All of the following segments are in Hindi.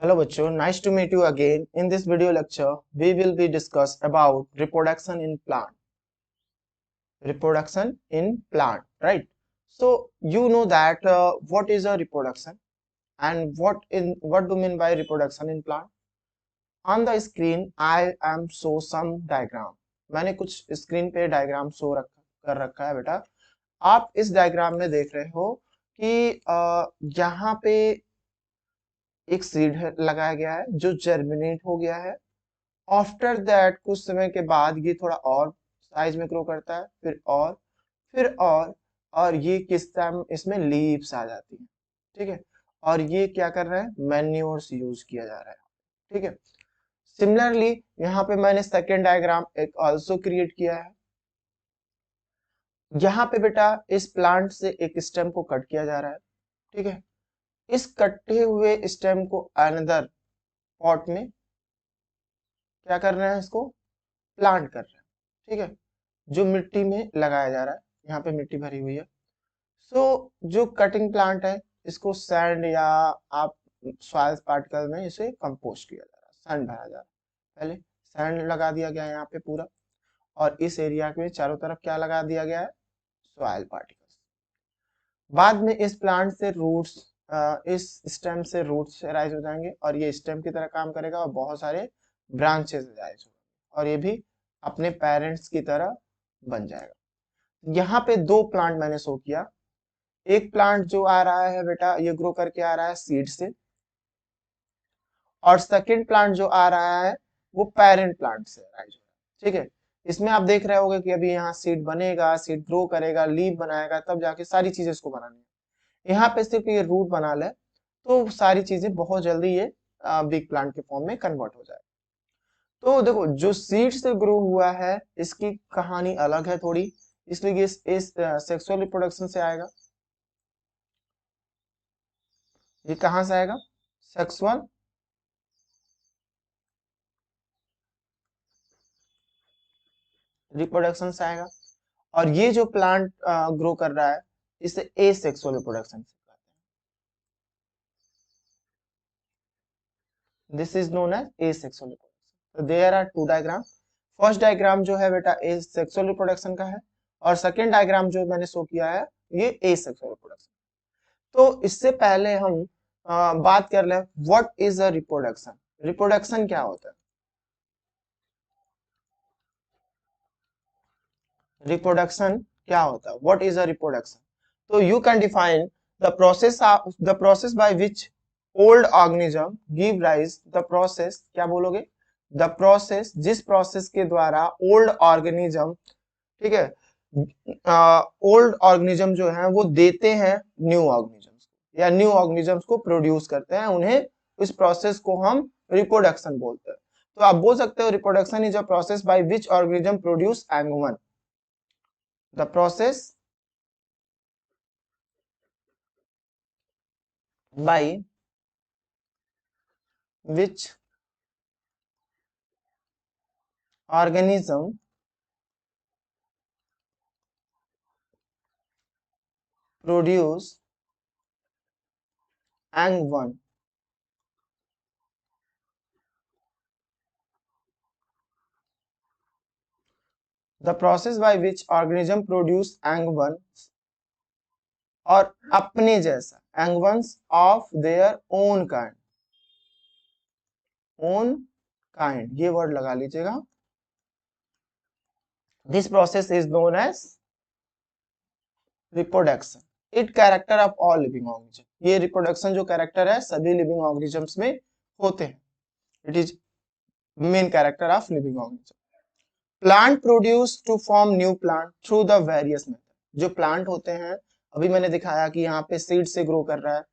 Hello बच्चों, nice to meet you again. In this video lecture, we will be discuss about reproduction in plant. Reproduction in plant, right? So you know that what is a reproduction and what do mean by reproduction in plant? On the screen, I am show some diagram. मैंने कुछ स्क्रीन पे डायग्राम कर रखा है बेटा. आप इस डायग्राम में देख रहे हो कि यहाँ पे एक सीड लगाया गया है जो जर्मिनेट हो गया है. आफ्टर दैट कुछ समय के बाद ये थोड़ा और साइज में ग्रो करता है, फिर और ये किस टाइम इसमें लीव्स आ जाती है. ठीक है, और ये क्या कर रहे हैं, मैन्योर्स यूज किया जा रहा है. ठीक है, सिमिलरली यहाँ पे मैंने सेकेंड डायग्राम एक ऑल्सो क्रिएट किया है. यहाँ पे बेटा इस प्लांट से एक स्टेम को कट किया जा रहा है. ठीक है, इस कटे हुए स्टेम को अनदर पॉट में क्या कर रहे हैं, इसको प्लांट कर रहे हैं. ठीक है, जो मिट्टी में लगाया जा रहा है. यहाँ पे मिट्टी भरी हुई है. जो कटिंग प्लांट है इसको सैंड या आप सॉइल पार्टिकल में इसे कंपोस्ट किया जा रहा है, सैंड भरा जा रहा है. पहले सैंड लगा दिया गया है यहाँ पे पूरा, और इस एरिया के चारों तरफ क्या लगा दिया गया है, सॉइल पार्टिकल्स. बाद में इस प्लांट से रूट्स, इस स्टेम से रूट्स राइज हो जाएंगे और ये स्टेम की तरह काम करेगा और बहुत सारे ब्रांचेस राइज होंगे और ये भी अपने पेरेंट्स की तरह बन जाएगा. यहाँ पे दो प्लांट मैंने शो किया. एक प्लांट जो आ रहा है बेटा ये ग्रो करके आ रहा है सीड से, और सेकंड प्लांट जो आ रहा है वो पेरेंट प्लांट से राइज हो रहा है. ठीक है, इसमें आप देख रहे होगे कि अभी यहाँ सीड बनेगा, सीड ग्रो करेगा, लीव बनाएगा, तब जाके सारी चीजें इसको बनानी है. यहाँ पे सिर्फ ये रूट बना ले तो सारी चीजें बहुत जल्दी ये बिग प्लांट के फॉर्म में कन्वर्ट हो जाए. तो देखो जो सीड से ग्रो हुआ है इसकी कहानी अलग है थोड़ी, इसलिए इस सेक्सुअल रिप्रोडक्शन से आएगा. ये कहां से आएगा, सेक्सुअल रिप्रोडक्शन से आएगा. और ये जो प्लांट ग्रो कर रहा है इसे एसेक्सुअल रिप्रोडक्शन से कहते हैं. This is known as asexual reproduction. तो there are two diagram. First diagram जो है बेटा एसेक्सुअल रिप्रोडक्शन का है, और सेकेंड डायग्राम जो मैंने शो किया है ये एसेक्सुअल रिप्रोडक्शन. तो इससे पहले हम बात कर ले what is a reproduction. Reproduction क्या होता है, रिप्रोडक्शन क्या होता है, व्हाट इज अ रिप्रोडक्शन. तो you can define the process by which old organism give rise, the process क्या बोलोगे, द प्रोसेस जिस प्रोसेस के द्वारा ओल्ड ऑर्गेनिज्म, ठीक है, ओल्ड ऑर्गेनिज्म जो है वो देते हैं न्यू ऑर्गेनिजम्स या न्यू ऑर्गेनिजम्स को प्रोड्यूस करते हैं, उन्हें इस प्रोसेस को हम रिप्रोडक्शन बोलते हैं. तो आप बोल सकते हो reproduction is a process by which organism produce एंगवन. The process by which organism produce ang1. The process by which organism produce ang1 और अपने जैसा ang1s of their own kind. own kind ये वर्ड लगा लीजिएगा. This process is known as reproduction. It character of all living organisms. ये reproduction जो character है सभी living organisms में होते हैं. It is main character of living organism. Plant produce to form new plant through the various method. जो प्लांट होते हैं अभी मैंने दिखाया कि यहाँ पे सीड से ग्रो कर रहा है,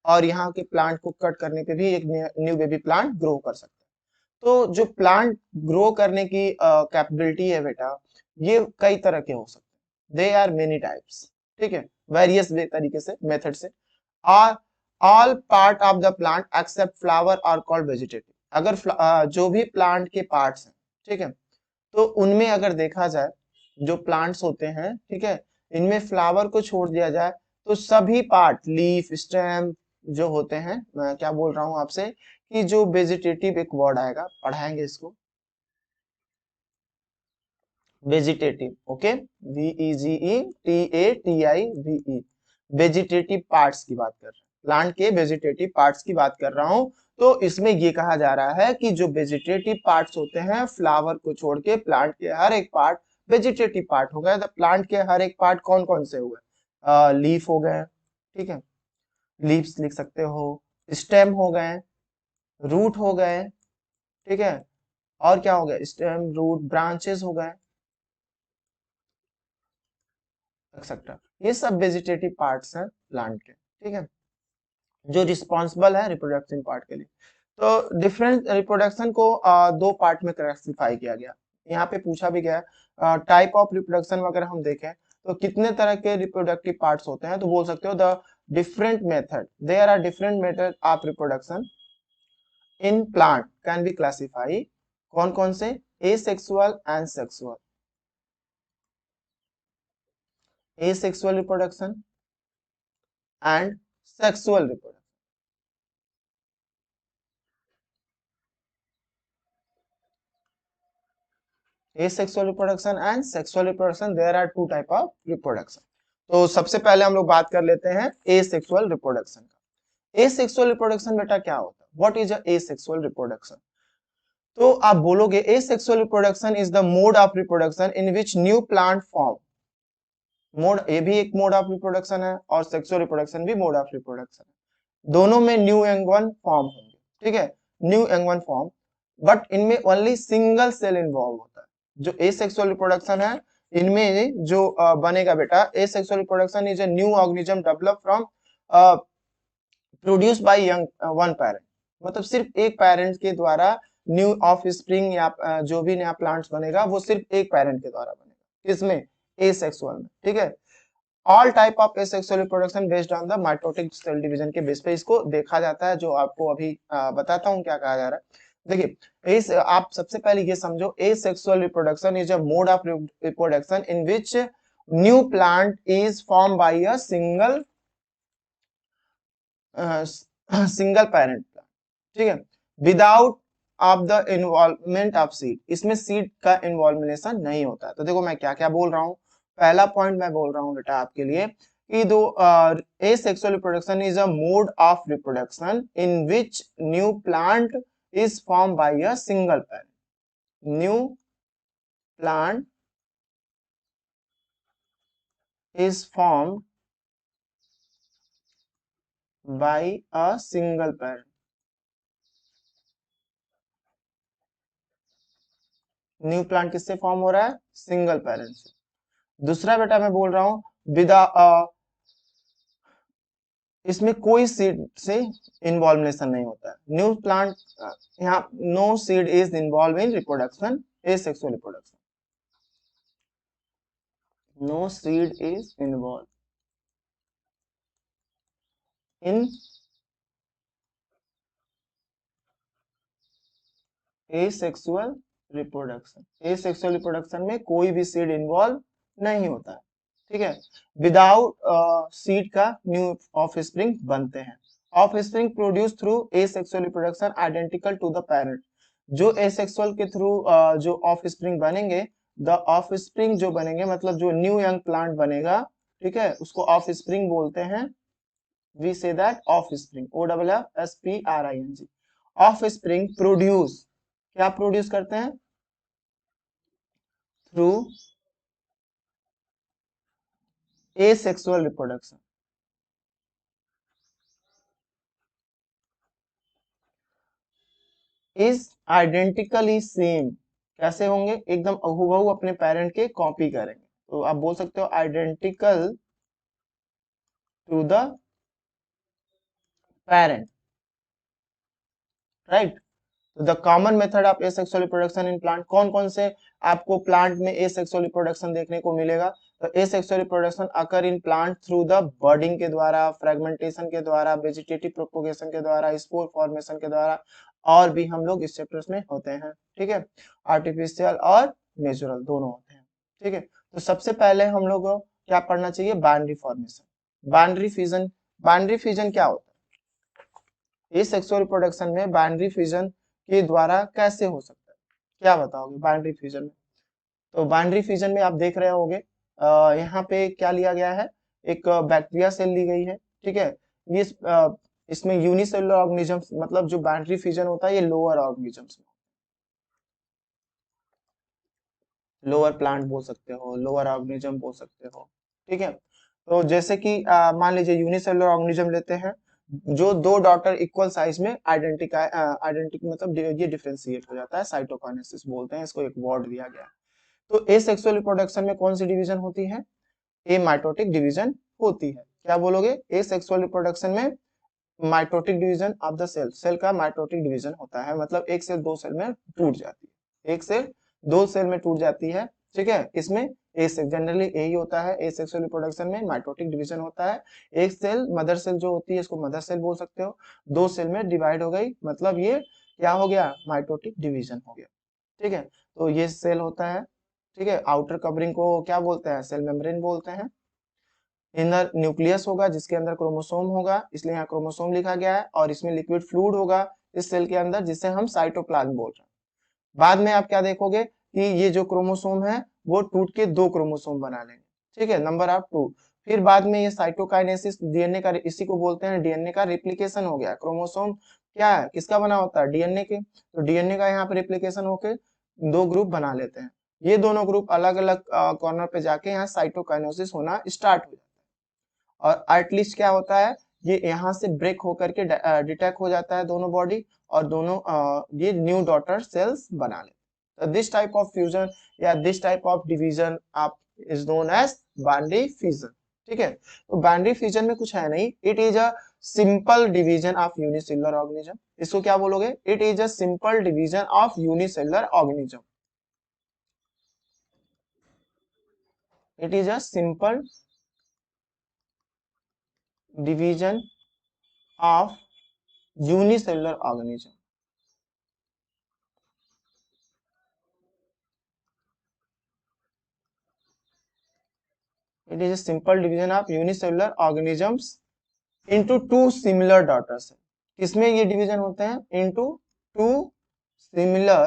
और यहाँ के प्लांट को कट करने पे भी एक न्यू बेबी प्लांट ग्रो कर सकता है. तो जो प्लांट ग्रो करने की कैपेबिलिटी है बेटा ये कई तरह के हो सकते हैं. They are many types. ठीक है, वेरियस तरीके से मेथड से. Are all part of the plant except flower are called vegetative. अगर जो भी प्लांट के पार्ट्स हैं, ठीक है, तो उनमें अगर देखा जाए जो प्लांट्स होते हैं, ठीक है, इनमें फ्लावर को छोड़ दिया जाए तो सभी पार्ट लीफ, स्टेम, जो होते हैं, मैं क्या बोल रहा हूं आपसे कि जो वेजिटेटिव एक वर्ड आएगा, पढ़ाएंगे इसको, vegetative, okay, VEGETATIVE, vegetative parts की बात कर रहे हैं, प्लांट के वेजिटेटिव पार्ट्स की बात कर रहा हूं। तो इसमें ये कहा जा रहा है कि जो वेजिटेटिव पार्ट्स होते हैं, फ्लावर को छोड़ के प्लांट के हर एक पार्ट वेजिटेटिव पार्ट हो गए। तो प्लांट के हर एक पार्ट कौन कौन से हुए? लीफ हो गए, ठीक है, लीव्स लिख सकते हो, स्टेम हो गए, रूट हो गए, ठीक है, और क्या हो गया, स्टेम, रूट, ब्रांचेस हो गए, एक्सेट्रा। ये सब वेजिटेटिव पार्ट्स हैं प्लांट के, ठीक है, जो रिस्पॉन्सिबल है रिप्रोडक्शन पार्ट के लिए। तो डिफरेंट रिप्रोडक्शन को दो पार्ट में क्लासिफाई किया गया। यहाँ पे पूछा भी गया टाइप ऑफ रिप्रोडक्शन वगैरह हम देखें तो कितने तरह के रिप्रोडक्टिव पार्ट्स होते हैं, तो बोल सकते हो the different method, there are different method of reproduction in plant can be classify. कौन कौन से? Asexual and sexual, asexual reproduction and sexual reproduction. asexual reproduction and sexual reproduction, there are two type of reproduction। तो सबसे पहले हम लोग बात कर लेते हैं asexual reproduction का। asexual reproduction बेटा क्या होता है? What is a asexual reproduction? तो आप बोलोगे asexual reproduction is the mode of reproduction in which new plant form। Mode, ये भी एक मोड ऑफ रिप्रोडक्शन है और सेक्सुअल रिप्रोडक्शन भी मोड ऑफ रिप्रोडक्शन है। दोनों में न्यू यंग वन फॉर्म होंगे, ठीक है, new young one form, but इनमें ओनली सिंगल सेल इन्वॉल्व होता है। जो एसेक्सुअल रिप्रोडक्शन है, इनमें जो बनेगा बेटा, asexual reproduction is a new organism develop from produce by young one parent, मतलब सिर्फ एक पेरेंट के द्वारा न्यू ऑफ स्प्रिंग या जो भी नया प्लांट्स बनेगा वो सिर्फ एक पेरेंट के द्वारा बनेगा। किसमें? एसेक्सुअल में, ठीक है। All type of asexual reproduction based on the mitotic cell division के बेस पे इसको देखा जाता है, जो आपको अभी बताता हूँ क्या कहा जा रहा है। देखिए, इस आप सबसे पहले ये समझो, asexual reproduction is a mode of reproduction in which new plant is form by a single single parent plant, ठीक है, without of the involvement of seed. इसमें सीड का इन्वॉल्वमेशन नहीं होता है। तो देखो मैं क्या क्या बोल रहा हूँ। पहला पॉइंट मैं बोल रहा हूँ बेटा आपके लिए कि दो asexual reproduction is a mode of reproduction in which new plant is formed by a single parent। New plant is formed by a single parent। New plant किससे फॉर्म हो रहा है? सिंगल पेरेंट से। दूसरा बेटा मैं बोल रहा हूँ विदा इसमें कोई सीड से इन्वॉल्वमेशन नहीं होता है। न्यू प्लांट, यहाँ no seed is involve in reproduction, asexual reproduction, no seed is involve in asexual reproduction. Asexual reproduction में कोई भी सीड इन्वॉल्व नहीं होता है, ठीक है। विदाउट सीड का न्यू ऑफ स्प्रिंग बनते हैं। Offspring produce through asexual reproduction identical to the parent. जो एसेक्सुअल के थ्रू जो ऑफ स्प्रिंग बनेंगे, द ऑफ स्प्रिंग जो बनेंगे मतलब जो न्यू यंग प्लांट बनेगा, ठीक है, उसको ऑफ स्प्रिंग बोलते हैं। We say that offspring, OFFSPRING। Offspring produce, क्या प्रोड्यूस करते हैं? Through asexual reproduction. Is identically same, कैसे होंगे? एकदम अहूबहू अपने पेरेंट के कॉपी करेंगे। तो आप बोल सकते हो identical to the parent, right. The common method of asexual reproduction in plant, कौन कौन से आपको प्लांट में एसेक्सुअल रिप्रोडक्शन देखने को मिलेगा? तो asexual reproduction occur in plant through the budding के द्वारा, फ्रेगमेंटेशन के द्वारा, वेजिटेटिव प्रोपोगेशन के द्वारा, स्पोर फॉर्मेशन के द्वारा, और भी हम लोग इस चैप्टर्स में होते हैं, ठीक है। आर्टिफिशियल और नेचुरल दोनों होते हैं, ठीक है। तो सबसे पहले हम लोग क्या पढ़ना चाहिए? Binary formation, binary fission. Binary fission क्या होता है? एसेक्सुअल रिप्रोडक्शन में बाइनरी फिजन के द्वारा कैसे हो सकता है, क्या बताओगे बाइनरी फिजन में? तो बाइनरी फिजन में आप देख रहे होगे यहाँ पे क्या लिया गया है, एक बैक्टीरिया सेल ली गई है, ठीक है। ये इसमें यूनिसेलुलर ऑर्गेनिजम्स, मतलब जो बाइनरी फिजन होता है ये लोअर ऑर्गेनिजम्स में, लोअर प्लांट बोल सकते हो, लोअर ऑर्गेनिज्म बोल सकते हो, ठीक है। तो जैसे कि मान लीजिए यूनिसेलुलर ऑर्गेनिज्म लेते हैं, जो दो डॉटर इक्वल साइज में आइडेंटिक मतलब ये डिफरेंशिएट हो जाता है, साइटोकाइनेसिस बोलते हैं इसको, एक वर्ड दिया गया है। तो एसेक्सुअल रिप्रोडक्शन में कौन सी डिवीजन होती है? ए माइटोटिक डिवीजन होती है। क्या बोलोगे? एसेक्सुअल रिप्रोडक्शन में mitotic division of the cell, cell का माइटोटिक डिवीजन होता है, मतलब एक सेल दो सेल में टूट जाती है, एक सेल दो सेल में टूट जाती है, ठीक है। इसमें ए से जनरली यही होता है, ए सेक्सुअल रिप्रोडक्शन में माइटोटिक डिवीजन होता है। एक सेल मदर सेल जो होती है इसको मदर सेल बोल सकते हो, दो सेल में डिवाइड हो गई, मतलब ये क्या हो गया? माइटोटिक डिवीजन हो गया, ठीक है। तो ये सेल होता है, ठीक है। आउटर कवरिंग को क्या बोलते हैं? सेल मेम्ब्रेन बोलते हैं। इनर न्यूक्लियस होगा जिसके अंदर क्रोमोसोम होगा, इसलिए यहाँ क्रोमोसोम लिखा गया है, और इसमें लिक्विड फ्लूइड होगा इस सेल के अंदर, जिसे हम साइटोप्लाज्म बोल रहे हैं। बाद में आप क्या देखोगे कि ये जो क्रोमोसोम है वो टूट के दो क्रोमोसोम बना लेंगे, ठीक है, नंबर ऑफ टू। फिर बाद में ये साइटोकाइनेसिस, डीएनए का, इसी को बोलते हैं डीएनए का रिप्लिकेशन हो गया। क्रोमोसोम क्या है, किसका बना होता है? डीएनए के। तो डीएनए का यहाँ पे रिप्लिकेशन होके दो ग्रुप बना लेते हैं, ये दोनों ग्रुप अलग अलग कॉर्नर पे जाके यहाँ साइटोकाइनेसिस होना स्टार्ट हो जाता है। और आर्टलिस्ट क्या होता है? ये यहाँ से ब्रेक होकर के डिटैच हो जाता है दोनों बॉडी, और दोनों ये न्यू डॉटर सेल्स बना लेते हैं। दिस टाइप ऑफ फ्यूजन या दिस टाइप ऑफ डिवीजन आप is known as binary fusion, ठीक है। तो बाइनरी फ्यूजन में कुछ है नहीं, it is a simple division of unicellular organism. इसको क्या बोलोगे? It is a simple division of unicellular organism. It is a simple division of unicellular organism. It is a simple division of unicellular organisms into two similar daughter cells. किसमें ये डिवीजन होते हैं? into two similar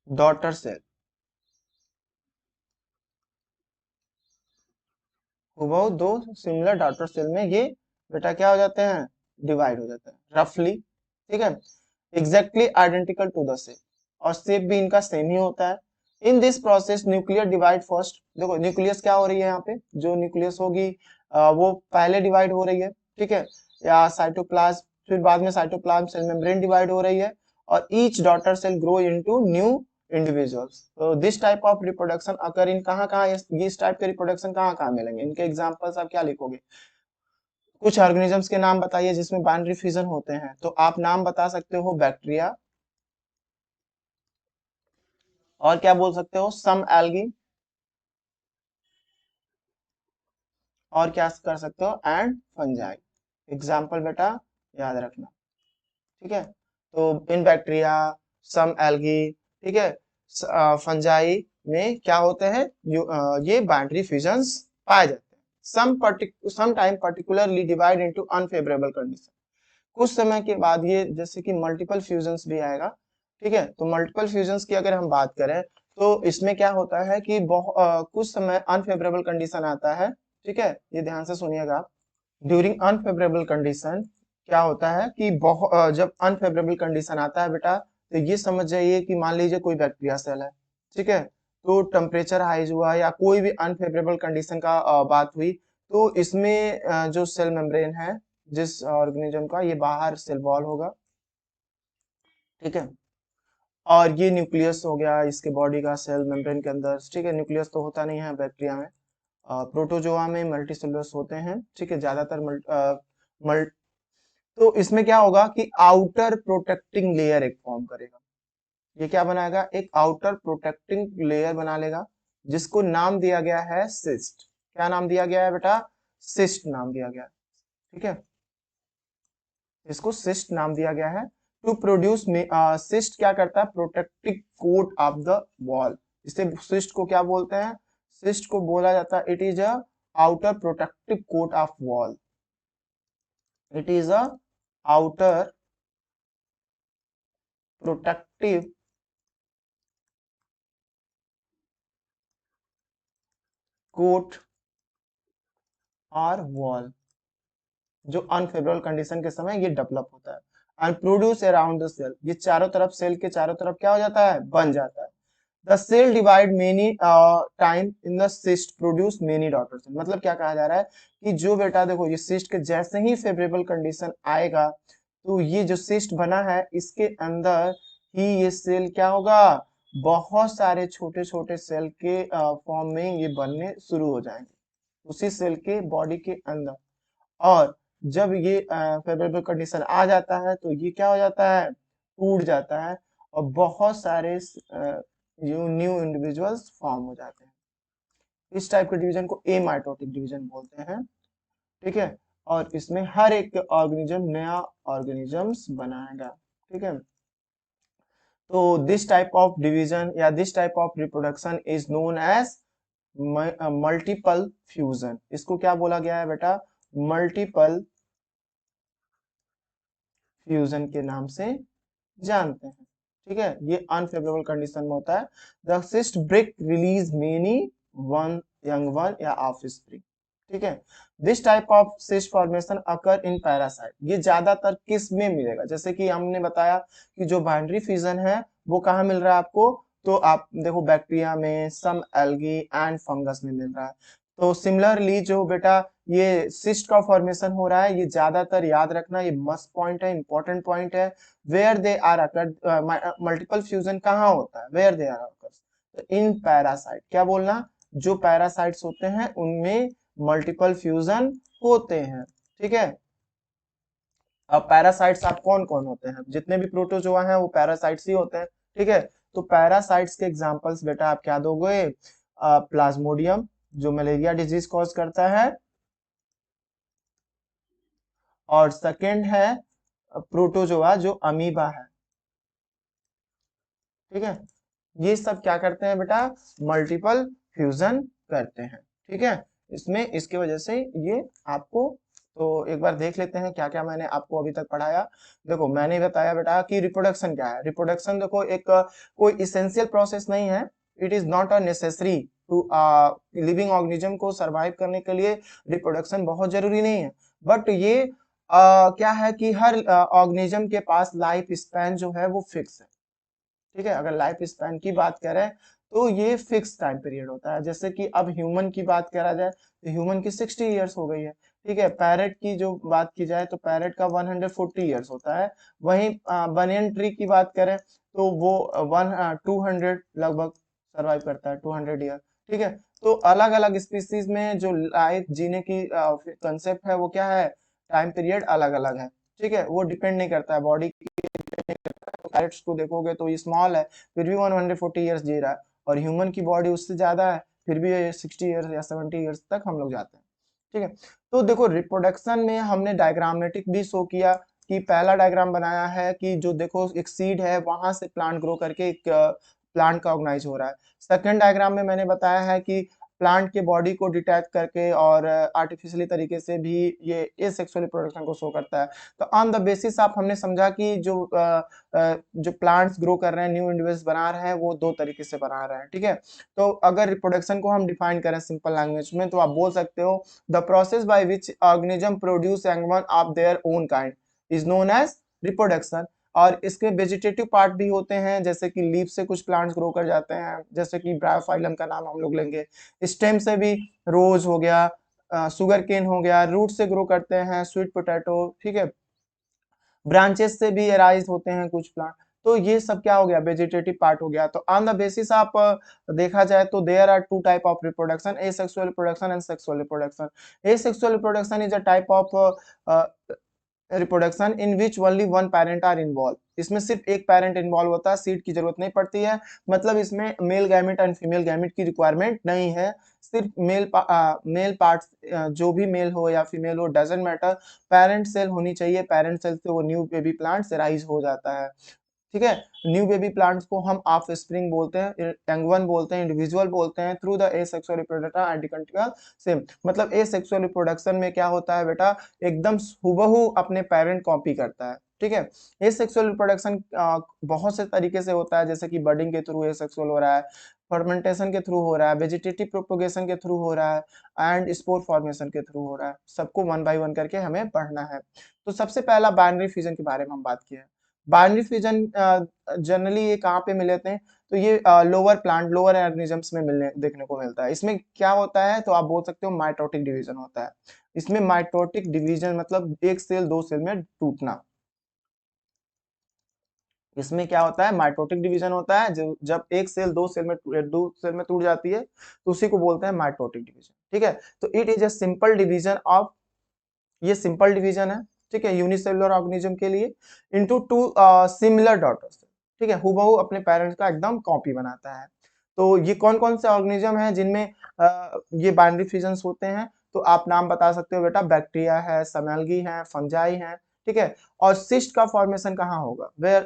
daughter cell। हुबहू दो सिमिलर डॉटर सेल में ये बेटा क्या हो जाते हैं? डिवाइड हो जाते हैं रफली, ठीक है। Exactly identical to the cell, और शेप भी इनका सेम ही होता है। In this process nuclear divide first, देखो न्यूक्लियस क्या हो रही है यहाँ पे, जो न्यूक्लियस होगी वो पहले डिवाइड हो रही है, ठीक है, या साइटोप्लाज्म, फिर बाद में साइटोप्लाज्म सेल मेम्ब्रेन डिवाइड हो रही है, और each daughter cell grow into new individuals. तो this type of reproduction occur in कहाँ कहाँ, इस टाइप के रिप्रोडक्शन कहाँ कहाँ मिलेंगे? इनके एग्जांपल्स आप क्या लिखोगे? कुछ ऑर्गेनिजम्स के नाम बताइए जिसमें बाइनरी फ्यूजन होते हैं, तो आप नाम बता सकते हो बैक्टीरिया, और क्या बोल सकते हो? सम एल्गी, और क्या कर सकते हो? And fungi. एग्जाम्पल बेटा याद रखना, ठीक है। तो इन बैक्टीरिया, सम एल्गी, ठीक है, फंजाई में क्या होते हैं? ये बाइनरी फ्यूजन्स पाए जाते हैं। Some time particularly divide into unfavourable condition. कुछ समय के बाद ये जैसे कि मल्टीपल फ्यूजन्स भी आएगा, ठीक है। तो मल्टीपल फ्यूजन्स की अगर हम बात करें तो इसमें क्या होता है कि कुछ समय अनफेवरेबल कंडीशन आता है, ठीक है, ये ध्यान से सुनिएगा आप। ड्यूरिंग अनफेवरेबल कंडीशन क्या होता है कि जब अनफेवरेबल कंडीशन आता है बेटा, तो ये समझ जाइए कि मान लीजिए कोई बैक्टीरिया सेल है, ठीक है, तो टेम्परेचर हाइज हुआ या कोई भी अनफेवरेबल कंडीशन का बात हुई, तो इसमें जो सेल मेम्ब्रेन है जिस ऑर्गेनिज्म का, ये बाहर सेल वॉल होगा, ठीक है। और ये न्यूक्लियस हो गया इसके बॉडी का सेल मेम्ब्रेन के अंदर, ठीक है। न्यूक्लियस तो होता नहीं है बैक्टीरिया में, प्रोटोजोआ में मल्टीसेलुलर्स होते हैं, ठीक है, ज्यादातर मल्ट तो इसमें क्या होगा कि आउटर प्रोटेक्टिंग लेयर एक फॉर्म करेगा। ये क्या बनाएगा? एक आउटर प्रोटेक्टिंग लेयर बना लेगा, जिसको नाम दिया गया है सिस्ट। क्या नाम दिया गया है बेटा? सिस्ट नाम दिया गया है, ठीक है, इसको सिस्ट नाम दिया गया है। टू प्रोड्यूस सिस्ट क्या करता है? Protective coat of the wall. इसे सिस्ट को क्या बोलते हैं? सिस्ट को बोला जाता है it is a outer protective coat of wall. It is a outer protective coat or wall जो अनफेवरेबल कंडीशन के समय ये डेवलप होता है and produce around the cell, ये चारों तरफ सेल के चारों तरफ क्या हो जाता है, बन जाता है। The cell divide many time in the cyst produce many daughter cell, मतलब क्या कहा जा रहा है कि जो बेटा देखो ये सिस्ट के जैसे ही फेवरेबल कंडीशन आएगा तो ये जो सिस्ट बना है इसके अंदर ही ये सेल क्या होगा, बहुत सारे छोटे छोटे सेल के फॉर्म में ये बनने शुरू हो जाएंगे उसी सेल के बॉडी के अंदर। और जब ये फेवरेबल कंडीशन आ जाता है तो ये क्या हो जाता है, टूट जाता है और बहुत सारे न्यू इंडिविजुअल्स फॉर्म हो जाते हैं। इस टाइप के डिवीजन को एमाइटोटिक डिवीजन बोलते हैं, ठीक है। और इसमें हर एक ऑर्गेनिज्म नया ऑर्गेनिजम्स बनाएगा, ठीक है। तो दिस टाइप ऑफ डिवीजन या this type of reproduction is known as multiple fusion. इसको क्या बोला गया है बेटा, मल्टीपल फ्यूजन के नाम से जानते हैं, ठीक है। ये अनफेवरेबल कंडीशन में होता है। The cyst break release many one young one या ऑफस्प्रिंग, ठीक है। This type of cyst formation occur in parasite, ये ज्यादातर किस में मिलेगा, जैसे कि हमने बताया कि जो बाइंड्री फ्यूजन है वो कहाँ मिल रहा है आपको, तो आप देखो बैक्टीरिया में, सम एल्गी एंड फंगस में मिल रहा है। तो सिमिलरली जो बेटा ये सिस्ट का फॉर्मेशन हो रहा है ये ज्यादातर याद रखना, ये मस्ट पॉइंट है, इंपॉर्टेंट पॉइंट है। Where they are occur, multiple fusion कहाँ होता है, where they are occur in parasite, क्या बोलना, जो पैरासाइट्स होते हैं उनमें मल्टीपल फ्यूजन होते हैं, ठीक है। अब पैरासाइट्स आप कौन कौन होते हैं, जितने भी प्रोटोजोआ हैं वो पैरासाइट्स ही होते हैं, ठीक है। तो पैरासाइट्स के एग्जांपल्स बेटा आप क्या दोगे, प्लाज्मोडियम जो मलेरिया डिजीज कॉज करता है, और सेकंड है प्रोटोजोआ जो अमीबा है, ठीक है। ये सब क्या करते हैं बेटा, मल्टीपल फ्यूजन करते हैं, ठीक है। इसमें इसकी वजह से ये आपको, तो एक बार देख लेते हैं क्या क्या मैंने आपको अभी तक पढ़ाया। देखो मैंने बताया बेटा कि रिप्रोडक्शन क्या है, रिप्रोडक्शन देखो एक कोई इसेंशियल प्रोसेस नहीं है, it is not a necessary to living organism को सरवाइव करने के लिए रिप्रोडक्शन बहुत जरूरी नहीं है, बट ये क्या है कि हर ऑर्गेनिज्म के पास लाइफ स्पैन जो है वो फिक्स है, ठीक है। अगर लाइफ स्पैन की बात करें तो ये फिक्स टाइम पीरियड होता है, जैसे कि अब ह्यूमन की बात करा जाए तो ह्यूमन की 60 ईयर्स हो गई है, ठीक है। पैरेट की जो बात की जाए तो पैरेट का 140 ईयर्स होता है। वहीं बनियन ट्री की बात करें तो वो 200 लगभग सरवाइव करता है, 200 ईयर, ठीक है। तो अलग अलग स्पीसीज में जो लाइफ जीने की कंसेप्ट है वो क्या है, टाइम पीरियड अलग अलग है, ठीक है। वो डिपेंड नहीं करता है बॉडी, पैरेट्स को देखोगे तो ये स्मॉल है फिर भी 140 ईयर्स जी रहा है, और ह्यूमन की बॉडी उससे ज्यादा है फिर भी 60 ईयर्स या 70 ईयर्स तक हम लोग जाते हैं, ठीक है। तो देखो रिप्रोडक्शन में हमने डायग्रामेटिक भी शो किया कि पहला डायग्राम बनाया है कि जो देखो एक सीड है वहां से प्लांट ग्रो करके एक प्लांट का ऑर्गेनाइज हो रहा है। सेकंड डायग्राम में मैंने बताया है कि प्लांट के बॉडी को डिटैच करके और आर्टिफिशियली तरीके से भी ये एसेक्सुअल रिप्रोडक्शन को शो करता है। तो ऑन द बेसिस आप हमने समझा कि जो प्लांट्स ग्रो कर रहे हैं, न्यू इंडिविजुअल्स बना रहे हैं, वो दो तरीके से बना रहे हैं, ठीक है। तो अगर रिप्रोडक्शन को हम डिफाइन करें सिंपल लैंग्वेज में तो आप बोल सकते हो the process by which organism produce young one of their own kind is known as reproduction. और इसके वेजिटेटिव पार्ट भी होते हैं, जैसे कि लीफ से कुछ प्लांट्स ग्रो कर जाते हैं, जैसे कि ब्रायोफाइलम का नाम हम लोग लेंगे। स्टेम से भी रोज हो गया, शुगर केन हो गया, रूट से ग्रो करते हैं स्वीट पोटैटो, ठीक है। ब्रांचेस से भी एराइज होते हैं कुछ प्लांट। तो ये सब क्या हो गया, वेजिटेटिव पार्ट हो गया। तो ऑन द बेसिस आप देखा जाए तो there are two type of reproduction, asexual reproduction and sexual reproduction. Asexual reproduction is a type of reproduction in which only one parent are involve, इसमें सिर्फ एक पेरेंट इन्वॉल्व होता है, सीड की जरूरत नहीं पड़ती है, मतलब इसमें male gamete and female gamete की रिक्वायरमेंट नहीं है, सिर्फ मेल पार्ट्स जो भी मेल हो या फीमेल हो डजेंट मैटर, पेरेंट सेल होनी चाहिए, पेरेंट सेल से वो न्यू बेबी प्लांट राइज हो जाता है, ठीक है। न्यू बेबी प्लांट्स को हम ऑफ स्प्रिंग बोलते हैं, यंग वन बोलते हैं, इंडिविजुअल बोलते हैं, through the asexual reproduction identical same. मतलब एसेक्सुअल रिप्रोडक्शन में क्या होता है बेटा, एकदम हुबहू अपने पेरेंट कॉपी करता है, ठीक है। एसेक्सुअल रिप्रोडक्शन बहुत से तरीके से होता है, जैसे कि बर्डिंग के थ्रू एसेक्सुअल हो रहा है, फर्मेंटेशन के थ्रू हो रहा है, वेजिटेटिव प्रोपोगेशन के थ्रू हो रहा है, एंड स्पोर फॉर्मेशन के थ्रू हो रहा है। सबको वन बाय वन करके हमें पढ़ना है। तो सबसे पहला बाइनरी फ्यूजन के बारे में हम बात किए। बाइनरी फ्यूजन जनरली ये कहाँ पे मिले थे, तो ये लोअर प्लांट, लोअर ऑर्गेनिजम्स में मिलने देखने को मिलता है। इसमें क्या होता है, तो आप बोल सकते हो माइटोटिक डिवीजन होता है। इसमें माइटोटिक डिवीजन मतलब एक सेल दो सेल में टूटना। इसमें क्या होता है, माइटोटिक डिवीजन होता है। जब एक सेल दो सेल में टूट जाती है, तो उसी को बोलते हैं माइटोटिक डिवीजन, ठीक है। तो it is a simple division of, ये सिंपल डिवीजन है, ठीक है, यूनिसेलुलर ऑर्गेनिज्म के लिए, इनटू टू सिमिलर डॉटर्स, ठीक है, हूबहू अपने पेरेंट्स का एकदम कॉपी बनाता है। तो ये कौन कौन से ऑर्गेनिज्म हैं जिनमें ये बाइनरी फ्यूजन होते हैं, तो आप नाम बता सकते हो बेटा, बैक्टीरिया है, समेल्गी है, फंजाई है, ठीक है। और सिस्ट का फॉर्मेशन कहाँ होगा, वेयर,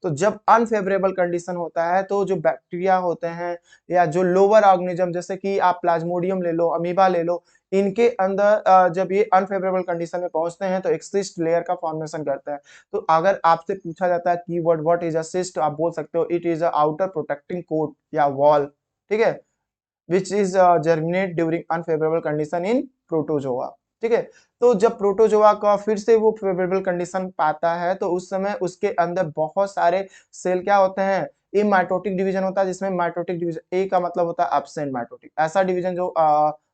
तो जब अनफेवरेबल कंडीशन होता है, तो जो बैक्टीरिया होते हैं या जो लोअर ऑर्गेनिज्म, जैसे कि आप प्लाज्मोडियम ले लो, अमीबा ले लो, इनके अंदर जब ये अनफेवरेबल कंडीशन में पहुंचते हैं, तो एक सिस्ट लेयर का फॉर्मेशन करते हैं। तो अगर आपसे पूछा जाता है keyword what is a cyst, आप बोल सकते हो it is a outer protecting coat या वॉल, ठीक है, which is germinate during unfavourable condition in protozoa, ठीक है। तो जब प्रोटोजोआ का फिर से वो फेवरेबल कंडीशन पाता है, तो उस समय उसके अंदर बहुत सारे सेल क्या होते हैं, ए माइटोटिक डिवीजन होता है, जिसमें माइटोटिक डिवीजन, ए का मतलब होता है एब्सेंट माइटोटिक, ऐसा डिवीजन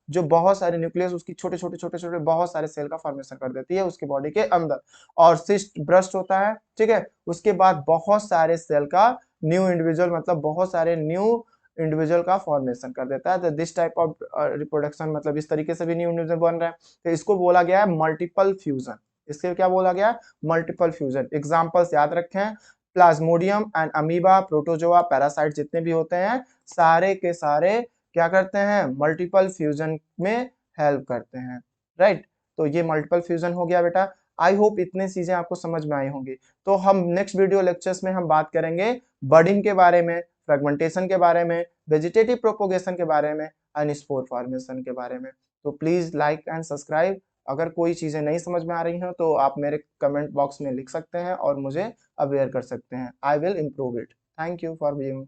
जो बहुत सारे न्यूक्लियस उसकी छोटे छोटे बहुत सारे सेल का फॉर्मेशन कर देती है उसके बॉडी के अंदर। और सिस्ट ब्रस्ट होता है, ठीक है। उसके बाद बहुत सारे सेल का न्यू इंडिविजुअल, मतलब बहुत सारे न्यू इंडिविजुअल का फॉर्मेशन कर देता है। तो दिस टाइप ऑफ रिप्रोडक्शन, मतलब इस तरीके से भी न्यू इंडिविजुअल बन रहा है, तो इसको बोला गया है मल्टीपल फ्यूजन। इसके क्या बोला गया, मल्टीपल फ्यूजन। एग्जांपल्स याद रखें, Plasmodium and amoeba, protozoa, parasite जितने भी होते हैं, सारे के सारे क्या करते हैं, मल्टीपल फ्यूजन में हेल्प करते हैं, राइट। तो ये मल्टीपल फ्यूजन हो गया बेटा। आई होप इतने चीजें आपको समझ में आई होंगी। तो हम नेक्स्ट वीडियो लेक्चर्स में हम बात करेंगे बर्डिंग के बारे में, फ्रेगमेंटेशन के बारे में, वेजिटेटिव प्रोपोगेशन के बारे में, एंड स्पोर फॉर्मेशन के बारे में। तो प्लीज लाइक एंड सब्सक्राइब। अगर कोई चीजें नहीं समझ में आ रही हैं, तो आप मेरे कमेंट बॉक्स में लिख सकते हैं और मुझे अवेयर कर सकते हैं। I will improve it. Thank you for being